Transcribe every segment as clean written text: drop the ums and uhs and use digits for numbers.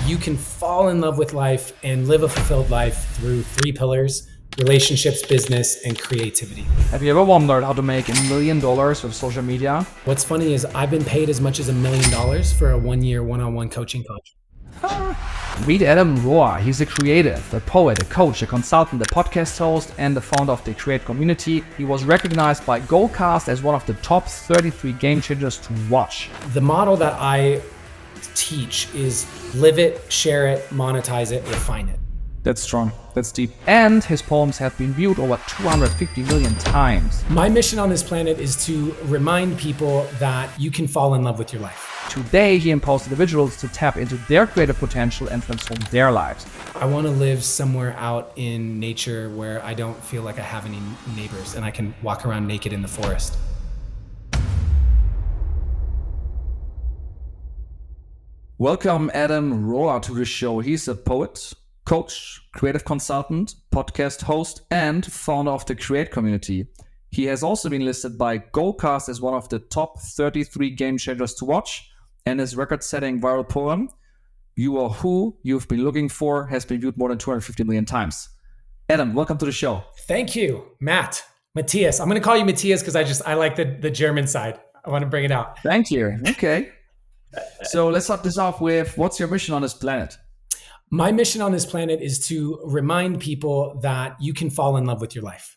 you can fall in love with life and live a fulfilled life through three pillars: relationships, business, and creativity. Have you ever wondered how to make $1 million with social media? What's funny is I've been paid as much as $1 million for a 1-year one-on-one coaching contract. Meet Adam Roa. He's a creative, a poet, a coach, a consultant, a podcast host, and the founder of the Create community. He was recognized by Goalcast as one of the top 33 game changers to watch. The model that I teach is live it, share it, monetize it, refine it. That's strong. That's deep. And his poems have been viewed over 250 million times. My mission on this planet is to remind people that you can fall in love with your life. Today, he empowers individuals to tap into their creative potential and transform their lives. I want to live somewhere out in nature where I don't feel like I have any neighbors and I can walk around naked in the forest. Welcome Adam Roa to the show. He's a poet, coach, creative consultant, podcast host, and founder of the Create community. He has also been listed by Goalcast as one of the top 33 game changers to watch, and his record-setting viral poem, You Are Who You've Been Looking For, has been viewed more than 250 million times. Adam, welcome to the show. Thank you, Matthias. I'm going to call you Matthias because I like the German side. I want to bring it out. Thank you. Okay. So let's start this off with, what's your mission on this planet? My mission on this planet is to remind people that you can fall in love with your life.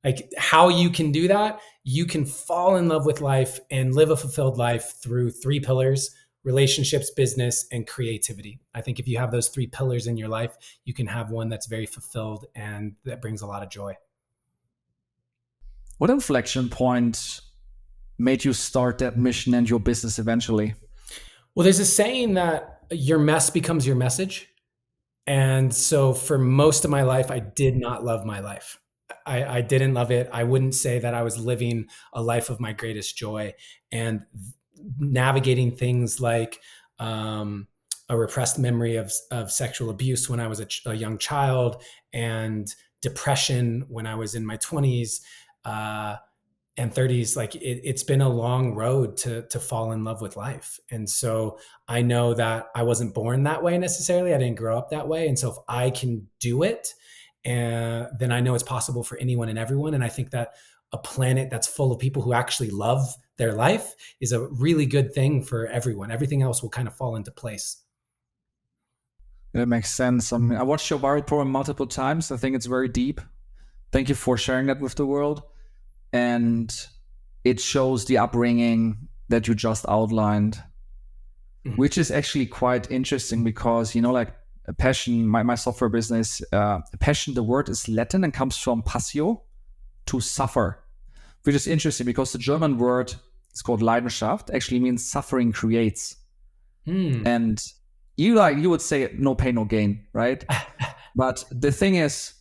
Like how you can do that, you can fall in love with life and live a fulfilled life through three pillars: relationships, business, and creativity. I think if you have those three pillars in your life, you can have one that's very fulfilled and that brings a lot of joy. What inflection point made you start that mission and your business eventually? Well, there's a saying that your mess becomes your message. And so for most of my life, I did not love my life. I didn't love it. I wouldn't say that I was living a life of my greatest joy, and navigating things like a repressed memory of sexual abuse when I was a young child, and depression when I was in my 20s and 30s. Like it's been a long road to fall in love with life. And so I know that I wasn't born that way necessarily. I didn't grow up that way. And so if I can do it, then I know it's possible for anyone and everyone. And I think that a planet that's full of people who actually love their life is a really good thing for everyone. Everything else will kind of fall into place. That makes sense. I mean, I watched your viral poem multiple times. I think it's very deep. Thank you for sharing that with the world. And it shows the upbringing that you just outlined, which is actually quite interesting because, you know, like a passion, my software business, passion, the word is Latin and comes from passio, to suffer, which is interesting because the German word is called Leidenschaft, actually means suffering creates. And you would say no pain, no gain, right? But the thing is,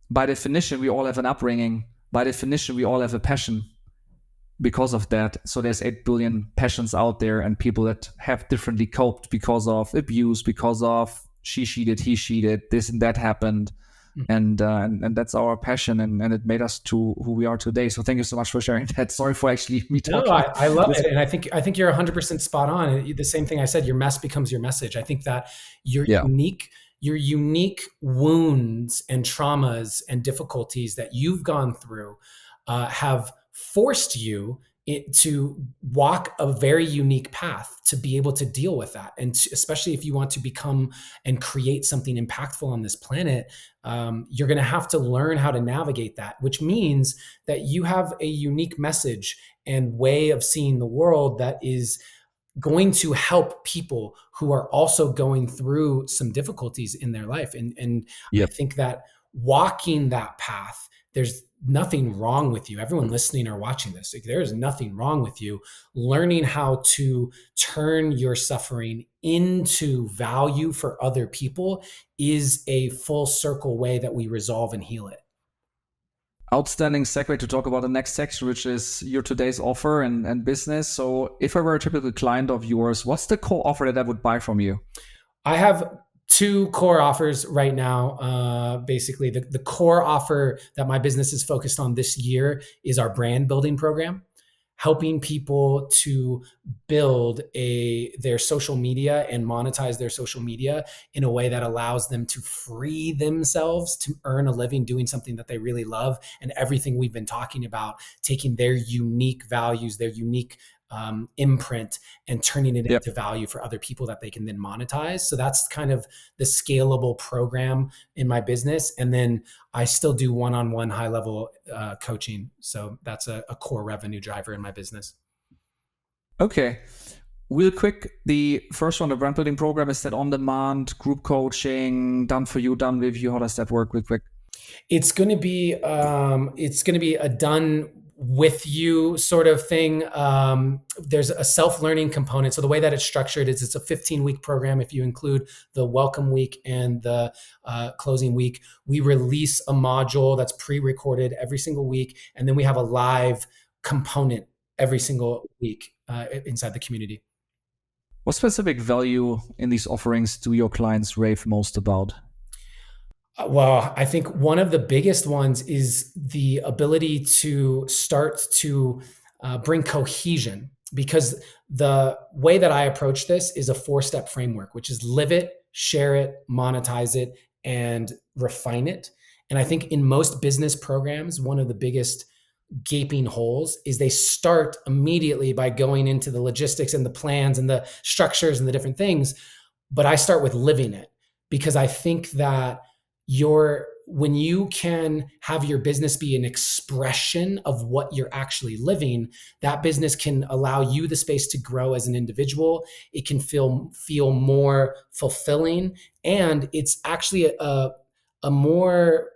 by definition, we all have an upbringing. By definition, we all have a passion because of that. So there's 8 billion passions out there, and people that have differently coped because of abuse, because of she cheated, he cheated, this and that happened. And that's our passion, and it made us to who we are today. So thank you so much for sharing that. Sorry for actually me talking. No, I love it. And I think you're 100% spot on. The same thing I said, your mess becomes your message. I think that your unique wounds and traumas and difficulties that you've gone through have forced you to walk a very unique path to be able to deal with that. And especially if you want to become and create something impactful on this planet, you're going to have to learn how to navigate that, which means that you have a unique message and way of seeing the world that is going to help people who are also going through some difficulties in their life. And I think that walking that path, there's nothing wrong with you. Everyone listening or watching this, like, there is nothing wrong with you. Learning how to turn your suffering into value for other people is a full circle way that we resolve and heal it. Outstanding segue to talk about the next section, which is your today's offer and business. So if I were a typical client of yours, what's the core offer that I would buy from you? I have two core offers right now. Basically, the core offer that my business is focused on this year is our brand building program. helping people to build their social media and monetize their social media in a way that allows them to free themselves to earn a living doing something that they really love. And everything we've been talking about, taking their unique values, their unique imprint, and turning it into value for other people that they can then monetize. So that's kind of the scalable program in my business. And then I still do one-on-one high-level coaching. So that's a core revenue driver in my business. Okay. Real quick, the first one, the brand building program, is that on-demand group coaching, done for you, done with you? How does that work real quick? It's going to be a done with you sort of thing. There's a self-learning component. So the way that it's structured is it's a 15-week program. If you include the welcome week and the closing week, we release a module that's pre-recorded every single week. And then we have a live component every single week inside the community. What specific value in these offerings do your clients rave most about? Well, I think one of the biggest ones is the ability to start to bring cohesion, because the way that I approach this is a 4-step framework, which is live it, share it, monetize it, and refine it. And I think in most business programs, one of the biggest gaping holes is they start immediately by going into the logistics and the plans and the structures and the different things. But I start with living it, because I think that when you can have your business be an expression of what you're actually living, that business can allow you the space to grow as an individual. It can feel more fulfilling, and it's actually a more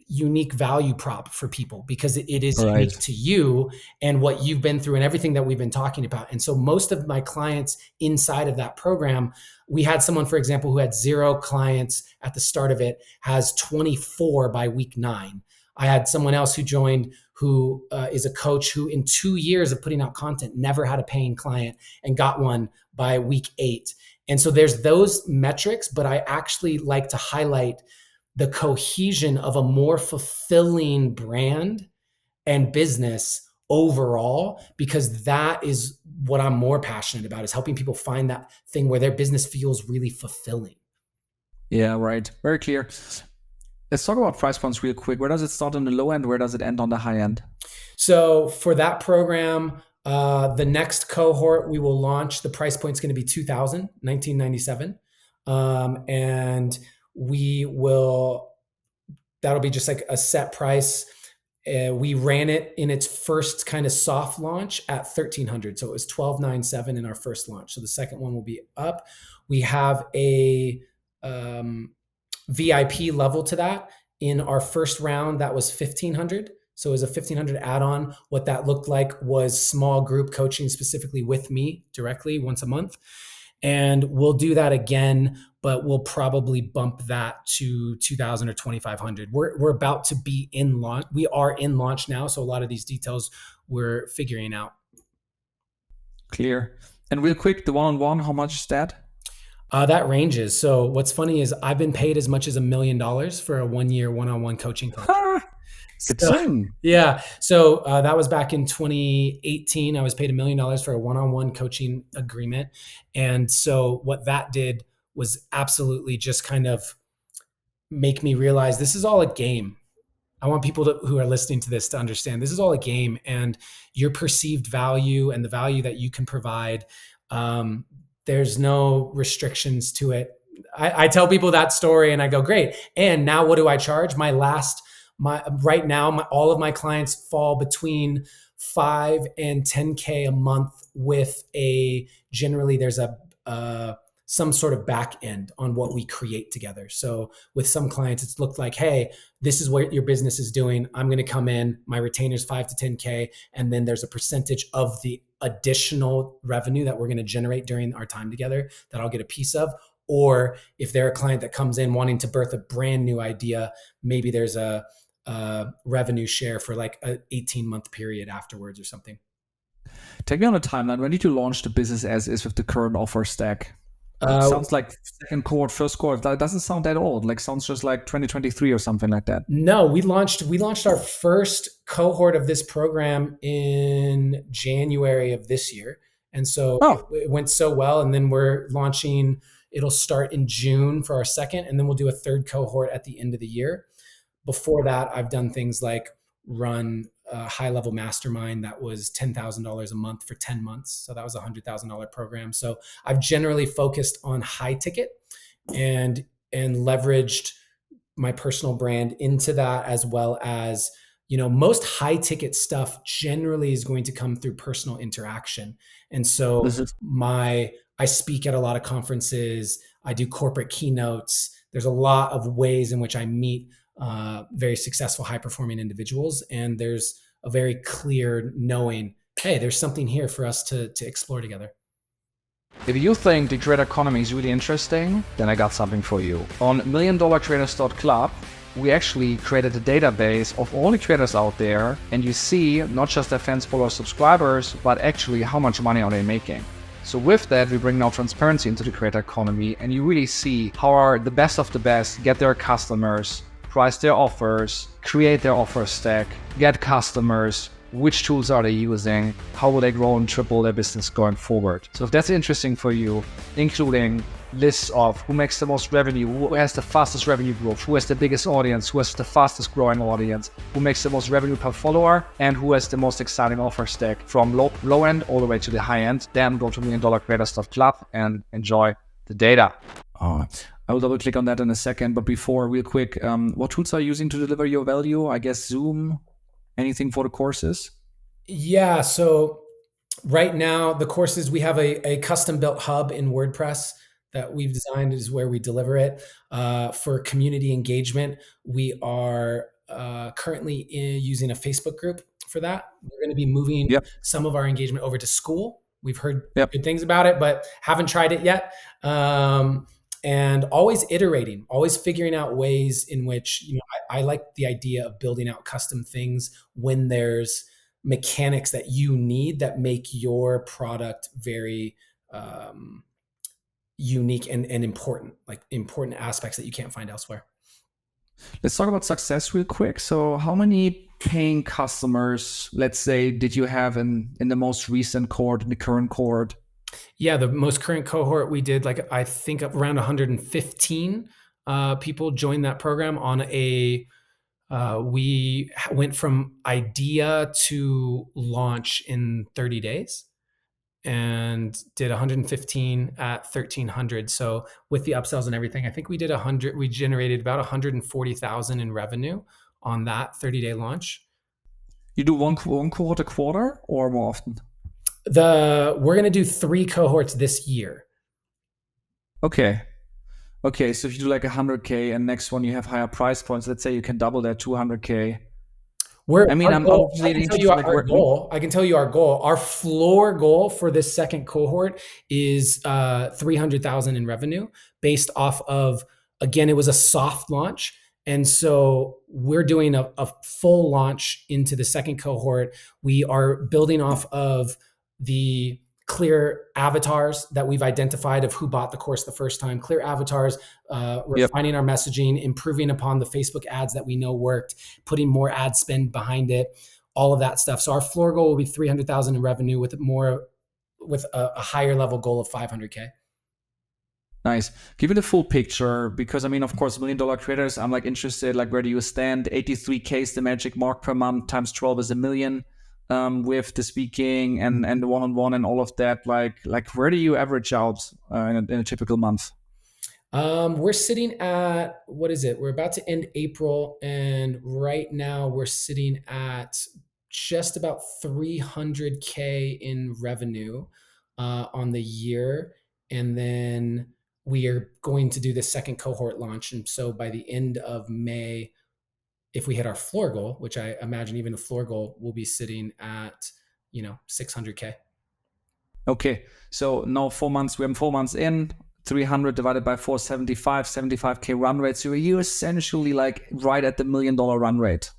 unique value prop for people, because it is unique to you and what you've been through and everything that we've been talking about. And so most of my clients inside of that program, we had someone, for example, who had 0 clients at the start of it, has 24 by week 9. I had someone else who joined who is a coach who in 2 years of putting out content never had a paying client and got one by week 8. And so there's those metrics, but I actually like to highlight the cohesion of a more fulfilling brand and business overall, because that is what I'm more passionate about, is helping people find that thing where their business feels really fulfilling. Yeah, right. Very clear. Let's talk about price points real quick. Where does it start on the low end? Where does it end on the high end? So for that program, the next cohort we will launch, the price point is going to be $2,997. And that'll be just like a set price. We ran it in its first kind of soft launch at $1,300. So it was $1,297 in our first launch. So the second one will be up. We have a VIP level to that. In our first round, that was $1,500. So it was a $1,500 add-on. What that looked like was small group coaching, specifically with me directly once a month. And we'll do that again, but we'll probably bump that to $2,000 or $2,500. We're about to be in launch. We are in launch now, so a lot of these details we're figuring out. Clear. And real quick, the one-on-one, how much is that? That ranges. So what's funny is I've been paid as much as $1 million for a 1-year one-on-one coaching contract. Yeah. So that was back in 2018. I was paid $1 million for a one-on-one coaching agreement. And so what that did was absolutely just kind of make me realize this is all a game. I want people who are listening to this to understand this is all a game, and your perceived value and the value that you can provide, there's no restrictions to it. I tell people that story and I go, great. And now what do I charge? Right now, all of my clients fall between 5 and 10K a month with generally there's some sort of back end on what we create together. So with some clients, it's looked like, hey, this is what your business is doing. I'm going to come in, my retainer's 5 to 10K. And then there's a percentage of the additional revenue that we're going to generate during our time together that I'll get a piece of. Or if they're a client that comes in wanting to birth a brand new idea, maybe there's a revenue share for like an 18-month period afterwards or something. Take me on a timeline. When did you launch the business as is with the current offer stack? Sounds like second cohort, first cohort. That doesn't sound that old. Like sounds just like 2023 or something like that. No, we launched our first cohort of this program in January of this year. And so Oh, it went so well. And then we're launching, it'll start in June for our second, and then we'll do a third cohort at the end of the year. Before that, I've done things like run a high level mastermind that was $10,000 a month for 10 months. So that was a $100,000 program. So I've generally focused on high ticket and leveraged my personal brand into that, as well as, most high ticket stuff generally is going to come through personal interaction. And so this is I speak at a lot of conferences, I do corporate keynotes. There's a lot of ways in which I meet very successful, high performing individuals. And there's a very clear knowing, hey, there's something here for us to explore together. If you think the creator economy is really interesting, then I got something for you. On milliondollarcreators.club, we actually created a database of all the creators out there, and you see not just their fans, followers, subscribers, but actually how much money are they making. So with that, we bring now transparency into the creator economy, and you really see how are the best of the best get their customers, price their offers, create their offer stack, get customers, which tools are they using, how will they grow and triple their business going forward. So if that's interesting for you, including lists of who makes the most revenue, who has the fastest revenue growth, who has the biggest audience, who has the fastest growing audience, who makes the most revenue per follower, and who has the most exciting offer stack from low end all the way to the high end, then go to milliondollarcreators.club and enjoy the data. I will double click on that in a second, but before, real quick, what tools are you using to deliver your value? I guess Zoom. Anything for the courses? Yeah. So right now, the courses, we have a custom built hub in WordPress that we've designed, is where we deliver it. For community engagement, we are currently using a Facebook group for that. We're going to be moving some of our engagement over to School. We've heard good things about it, but haven't tried it yet. And always iterating, always figuring out ways in which, I like the idea of building out custom things when there's mechanics that you need that make your product very unique and important, like important aspects that you can't find elsewhere. Let's talk about success real quick. So how many paying customers, let's say, did you have in the most recent cohort, in the current cohort? Yeah, the most current cohort we did, like I think around 115 people joined that program on we went from idea to launch in 30 days and did 115 at 1,300. So with the upsells and everything, I think we generated about 140,000 in revenue on that 30-day launch. You do one cohort a quarter or more often? We're going to do 3 cohorts this year. Okay. So if you do like 100K and next one you have higher price points, let's say you can double that 200K. I can tell you our goal. I can tell you our goal. Our floor goal for this second cohort is 300,000 in revenue, based off of, again, it was a soft launch. And so we're doing a full launch into the second cohort. We are building off of the clear avatars that we've identified of who bought the course the first time, clear avatars, refining our messaging, improving upon the Facebook ads that we know worked, putting more ad spend behind it, all of that stuff. So our floor goal will be 300,000 in revenue with a higher level goal of 500K. Nice. Give it a full picture, because of course, $1 Million Creators, I'm like interested, like where do you stand? 83K is the magic mark per month, times 12 is $1 million. With the speaking and the one-on-one and all of that, like where do you average out in a typical month? We're sitting at, what is it? We're about to end April, and right now we're sitting at just about 300K in revenue on the year, and then we are going to do the second cohort launch, and so by the end of May, if we hit our floor goal, which I imagine even a floor goal, will be sitting at 600K. Okay, so now 4 months. We have 4 months in. 300 divided by 4, 75K run rate. So you're essentially like right at the $1 million run rate.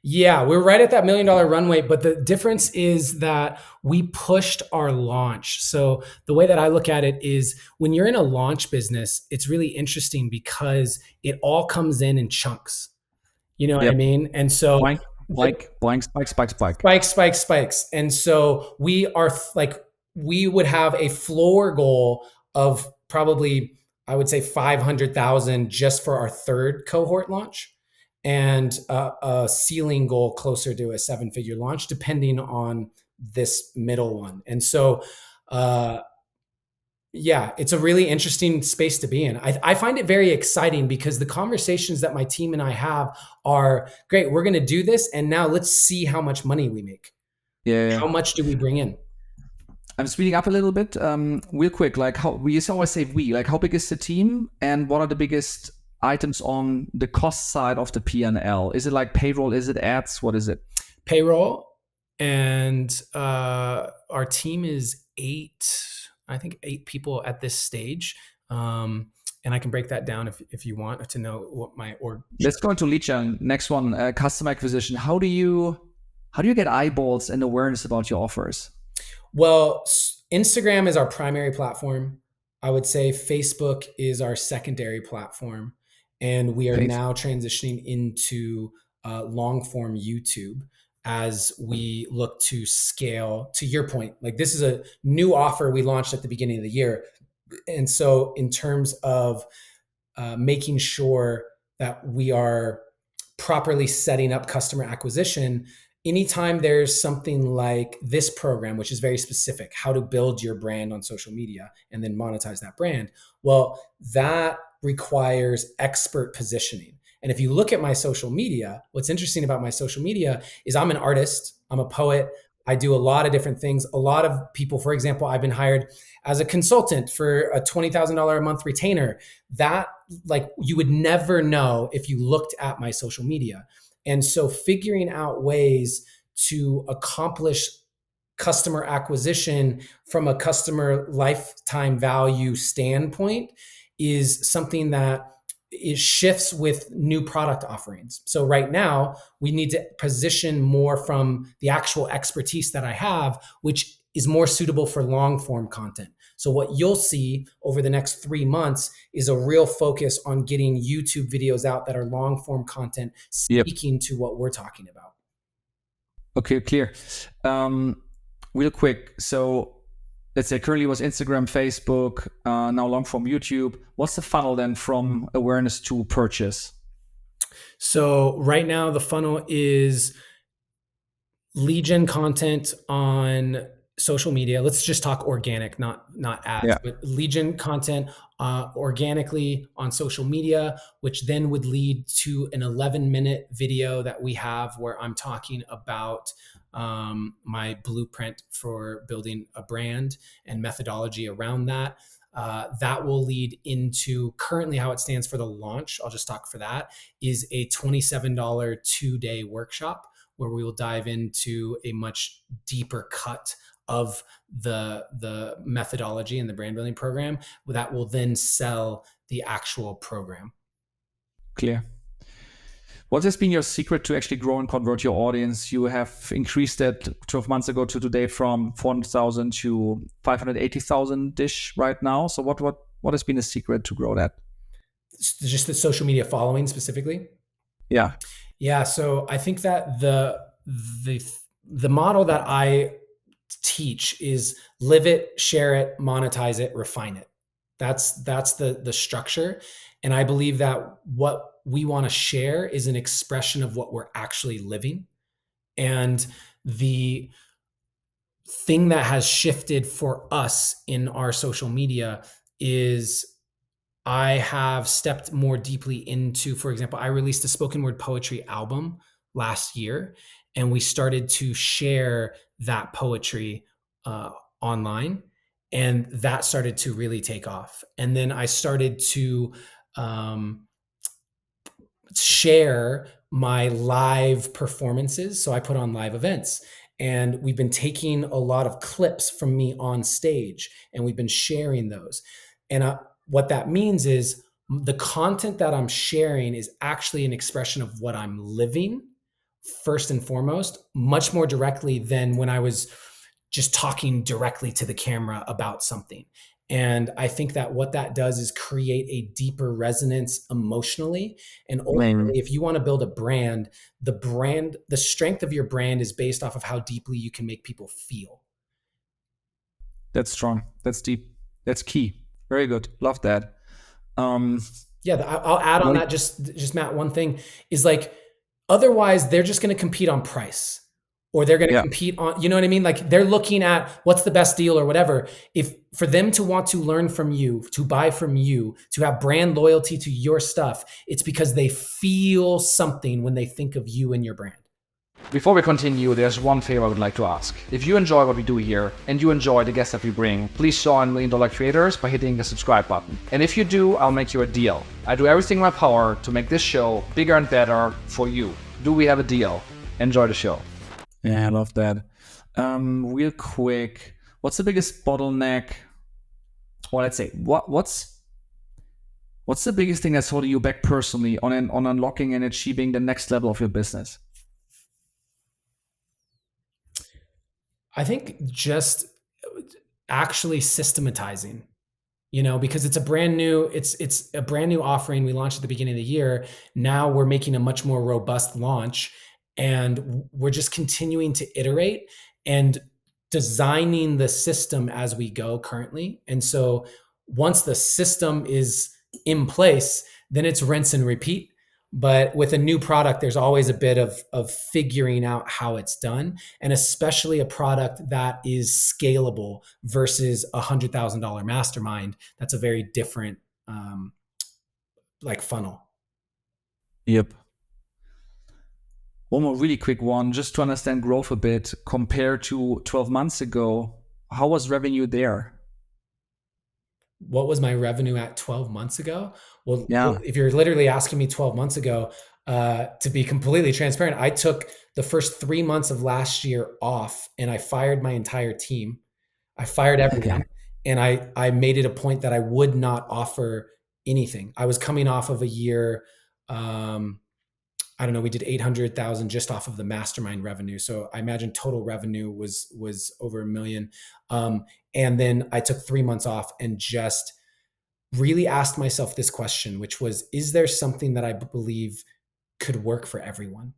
Yeah, we're right at that $1 million runway, but the difference is that we pushed our launch. So the way that I look at it is when you're in a launch business, it's really interesting because it all comes in chunks. You know what I Yep. mean? And so Blank, blank, blank, spike, spike, spike. spikes, spikes, spikes. And so we are like, we would have a floor goal of probably, I would say 500,000 just for our third cohort launch, and a ceiling goal closer to a 7-figure launch, depending on this middle one. And so, yeah, it's a really interesting space to be in. I find it very exciting because the conversations that my team and I have are great. We're going to do this, and now let's see how much money we make. Yeah, yeah. How much do we bring in? I'm speeding up a little bit, real quick. Like how we always say we. Like how big is the team, and what are the biggest items on the cost side of the P&L? Is it like payroll? Is it ads? What is it? Payroll, and our team is 8. I think 8 people at this stage. And I can break that down if you want to know what my org. Let's go into lead gen. Next one, customer acquisition. How do you get eyeballs and awareness about your offers? Well, Instagram is our primary platform. I would say Facebook is our secondary platform, and we are now transitioning into long form YouTube as we look to scale. To your point, like this is a new offer we launched at the beginning of the year, and so in terms of making sure that we are properly setting up customer acquisition, anytime there's something like this program, which is very specific, how to build your brand on social media and then monetize that brand, well, that requires expert positioning. And if you look at my social media, what's interesting about my social media is I'm an artist, I'm a poet, I do a lot of different things. A lot of people, for example, I've been hired as a consultant for a $20,000 a month retainer. That, like, you would never know if you looked at my social media. And so figuring out ways to accomplish customer acquisition from a customer lifetime value standpoint is something that it shifts with new product offerings. So right now we need to position more from the actual expertise that I have, which is more suitable for long form content. So what you'll see over the next 3 months is a real focus on getting YouTube videos out that are long form content, speaking to what we're talking about. Okay, clear. Real quick. So let's say currently was Instagram, Facebook, now long form YouTube. What's the funnel then from awareness to purchase? So right now the funnel is lead gen content on social media. Let's just talk organic, not ads, but lead gen content organically on social media, which then would lead to an 11-minute video that we have where I'm talking about my blueprint for building a brand and methodology around that. That will lead into currently how it stands for the launch. I'll just talk for that is a $27 2-day workshop where we will dive into a much deeper cut of the methodology and the brand building program that will then sell the actual program. Clear. What has been your secret to actually grow and convert your audience? You have increased that 12 months ago to today from 400,000 to 580,000-ish right now. So what has been the secret to grow that? Just the social media following specifically? Yeah. Yeah. So I think that the model that I teach is live it, share it, monetize it, refine it. That's the structure. And I believe that what we want to share is an expression of what we're actually living. And the thing that has shifted for us in our social media is I have stepped more deeply into, for example, I released a spoken word poetry album last year, and we started to share that poetry online, and that started to really take off. And then I started to share my live performances. So I put on live events, and we've been taking a lot of clips from me on stage, and we've been sharing those. And what that means is the content that I'm sharing is actually an expression of what I'm living first and foremost, much more directly than when I was just talking directly to the camera about something. And I think that what that does is create a deeper resonance emotionally. And ultimately, if you want to build a brand, the strength of your brand is based off of how deeply you can make people feel. That's strong. That's deep. That's key. Very good. Love that. Yeah, I'll add on that just Matt, one thing is like, otherwise they're just going to compete on price, or they're going to compete on, you know what I mean? Like they're looking at what's the best deal or whatever. If for them to want to learn from you, to buy from you, to have brand loyalty to your stuff, it's because they feel something when they think of you and your brand. Before we continue, there's one favor I would like to ask. If you enjoy what we do here and you enjoy the guests that we bring, please join $1 Million Creators by hitting the subscribe button. And if you do, I'll make you a deal. I do everything in my power to make this show bigger and better for you. Do we have a deal? Enjoy the show. Yeah, I love that. Real quick, what's the biggest bottleneck? Or let's say, what's the biggest thing that's holding you back personally on unlocking and achieving the next level of your business? I think just actually systematizing, because it's a brand new offering we launched at the beginning of the year. Now we're making a much more robust launch, and we're just continuing to iterate and designing the system as we go currently. And so once the system is in place, then it's rinse and repeat. But with a new product, there's always a bit of figuring out how it's done, and especially a product that is scalable versus $100,000 mastermind. That's a very different funnel. Yep. One more really quick one, just to understand growth a bit. Compared to 12 months ago, how was revenue there? What was my revenue at 12 months ago? Well, if you're literally asking me 12 months ago, to be completely transparent, I took the first 3 months of last year off and I fired my entire team. I fired everyone. And I made it a point that I would not offer anything. I was coming off of a year, I don't know, we did 800,000 just off of the mastermind revenue. So I imagine total revenue was over $1 million. And then I took 3 months off and just really asked myself this question, which was, is there something that I believe could work for everyone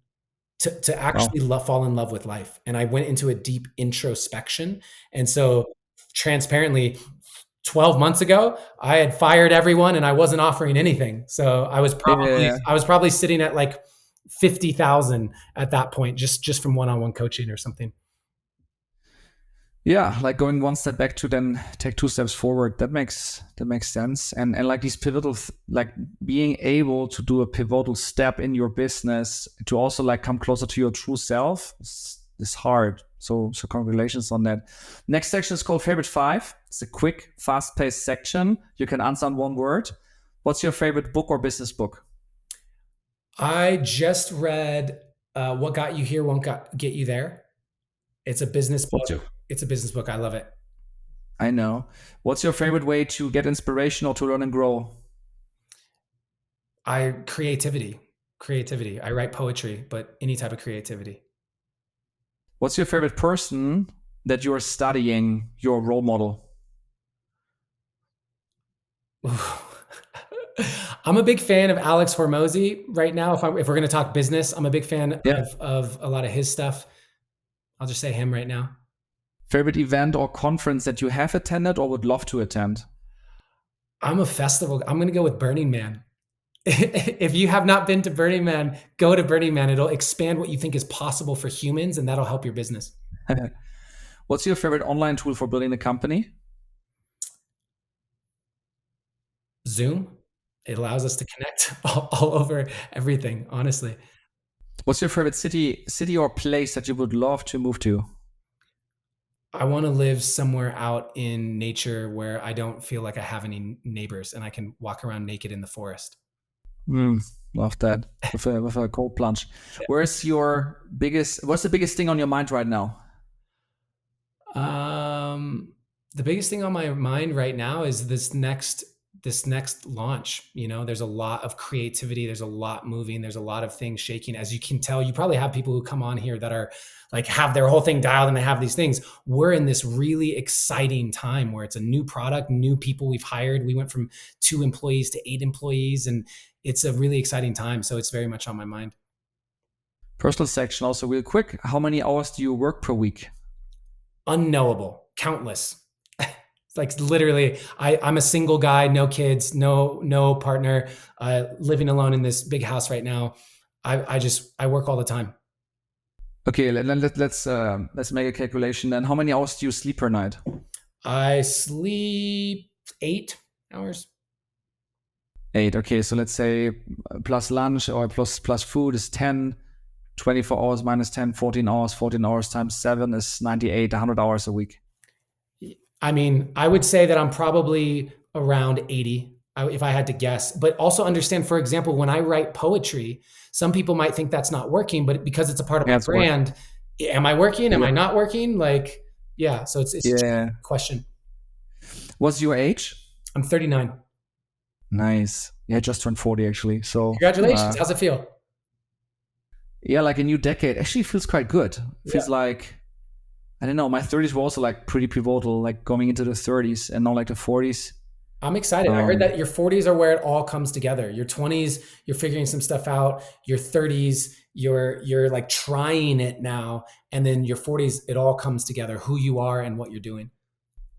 to actually fall in love with life? And I went into a deep introspection. And so transparently, 12 months ago, I had fired everyone and I wasn't offering anything. So I was probably sitting at like 50,000 at that point, just from one-on-one coaching or something. Yeah, like going one step back to then take 2 steps forward. That makes sense. And like these pivotal, like being able to do a pivotal step in your business to also like come closer to your true self is hard. So congratulations on that. Next section is called Favorite 5. It's a quick, fast-paced section. You can answer in one word. What's your favorite book or business book? I just read What Got You Here Won't Get You There. It's a business book. It's a business book. I love it. I know. What's your favorite way to get inspiration or to learn and grow? Creativity. I write poetry, but any type of creativity. What's your favorite person that you're studying, your role model? I'm a big fan of Alex Hormozy right now. If we're going to talk business, I'm a big fan of a lot of his stuff. I'll just say him right now. Favorite event or conference that you have attended or would love to attend? I'm going to go with Burning Man. If you have not been to Burning Man, go to Burning Man. It'll expand what you think is possible for humans, and that'll help your business. What's your favorite online tool for building a company? Zoom. It allows us to connect all over everything, honestly. What's your favorite city or place that you would love to move to? I want to live somewhere out in nature where I don't feel like I have any neighbors and I can walk around naked in the forest. Love that. With a cold plunge. Yeah. What's the biggest thing on your mind right now? The biggest thing on my mind right now is this next this next launch. There's a lot of creativity. There's a lot moving. There's a lot of things shaking. As you can tell, you probably have people who come on here that are like, have their whole thing dialed and they have these things. We're in this really exciting time where it's a new product, new people we've hired. We went from 2 employees to 8 employees, and it's a really exciting time. So it's very much on my mind. Personal section also real quick. How many hours do you work per week? Unknowable, countless. It's like literally, I'm a single guy, no kids, no partner, living alone in this big house right now. I work all the time. Okay, let's make a calculation then. How many hours do you sleep per night? I sleep 8 hours. 8. Okay, so let's say plus lunch or plus food is 10. 24 hours minus 10, 14 hours. 14 hours times 7 is 98, 100 hours a week. I mean, I would say that I'm probably around 80 if I had to guess. But also understand, for example, when I write poetry, some people might think that's not working, but because it's a part of my brand, am I working? Am I not working? Like, yeah. So it's a question. What's your age? I'm 39. Nice. Yeah, I just turned 40 actually. So congratulations. How's it feel? Yeah, like a new decade actually feels quite good. Feels like, I don't know, my 30s were also like pretty pivotal, like going into the 30s and now like the 40s. I'm excited. I heard that your 40s are where it all comes together. Your 20s, you're figuring some stuff out. Your 30s, you're like trying it now. And then your 40s, it all comes together, who you are and what you're doing.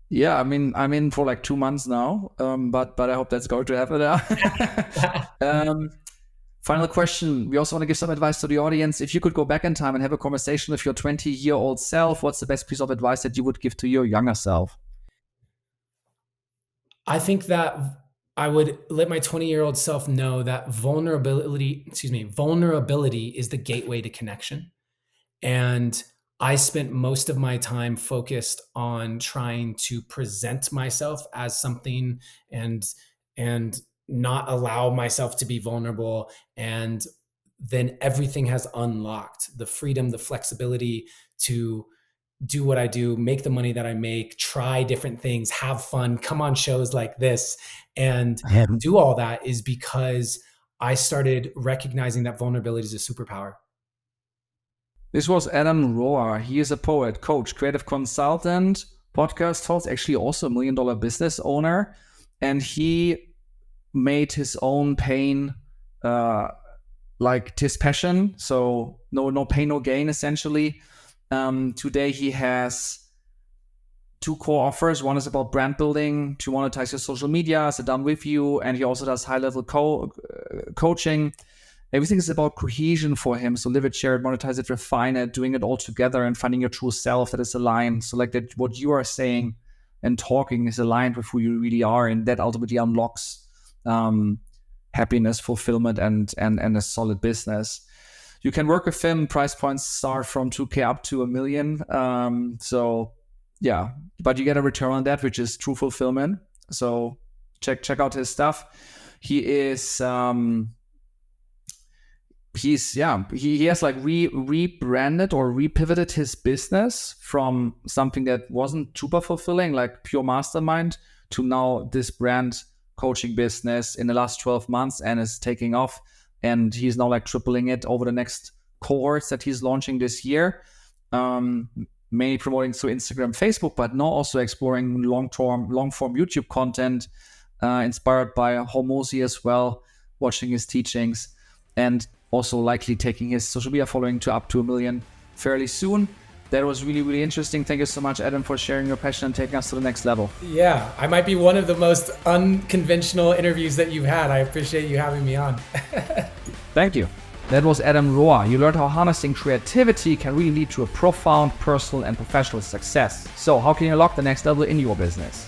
Yeah, I mean, I'm in for like 2 months now, but I hope that's going to happen. Final question. We also want to give some advice to the audience. If you could go back in time and have a conversation with your 20-year-old self, what's the best piece of advice that you would give to your younger self? I think that I would let my 20-year-old self know that vulnerability is the gateway to connection. And I spent most of my time focused on trying to present myself as something and not allow myself to be vulnerable. And then everything has unlocked the freedom, the flexibility to do what I do, make the money that I make, try different things, have fun, come on shows like this, and do all that is because I started recognizing that vulnerability is a superpower. This was Adam Roa. He is a poet, coach, creative consultant, podcast host, actually also $1 million business owner. And he made his own pain like his passion. So no pain, no gain, essentially. Today he has 2 core offers. One is about brand building to monetize your social media as a done with you. And he also does high-level coaching. Everything is about cohesion for him. So live it, share it, monetize it, refine it, doing it all together and finding your true self that is aligned. So like that, what you are saying and talking is aligned with who you really are. And that ultimately unlocks happiness, fulfillment, and a solid business. You can work with him. Price points start from 2K up to $1 million. So yeah, but you get a return on that, which is true fulfillment. So check out his stuff. He is he has like rebranded or repivoted his business from something that wasn't super fulfilling, like pure mastermind, to now this brand coaching business in the last 12 months and is taking off. And he's now like tripling it over the next cohorts that he's launching this year. Mainly promoting through Instagram, Facebook, but now also exploring long-form YouTube content, inspired by Hormozy as well, watching his teachings, and also likely taking his social media following to up to 1 million fairly soon. That was really, really interesting. Thank you so much, Adam, for sharing your passion and taking us to the next level. Yeah, I might be one of the most unconventional interviews that you've had. I appreciate you having me on. Thank you. That was Adam Roa. You learned how harnessing creativity can really lead to a profound personal and professional success. So how can you unlock the next level in your business?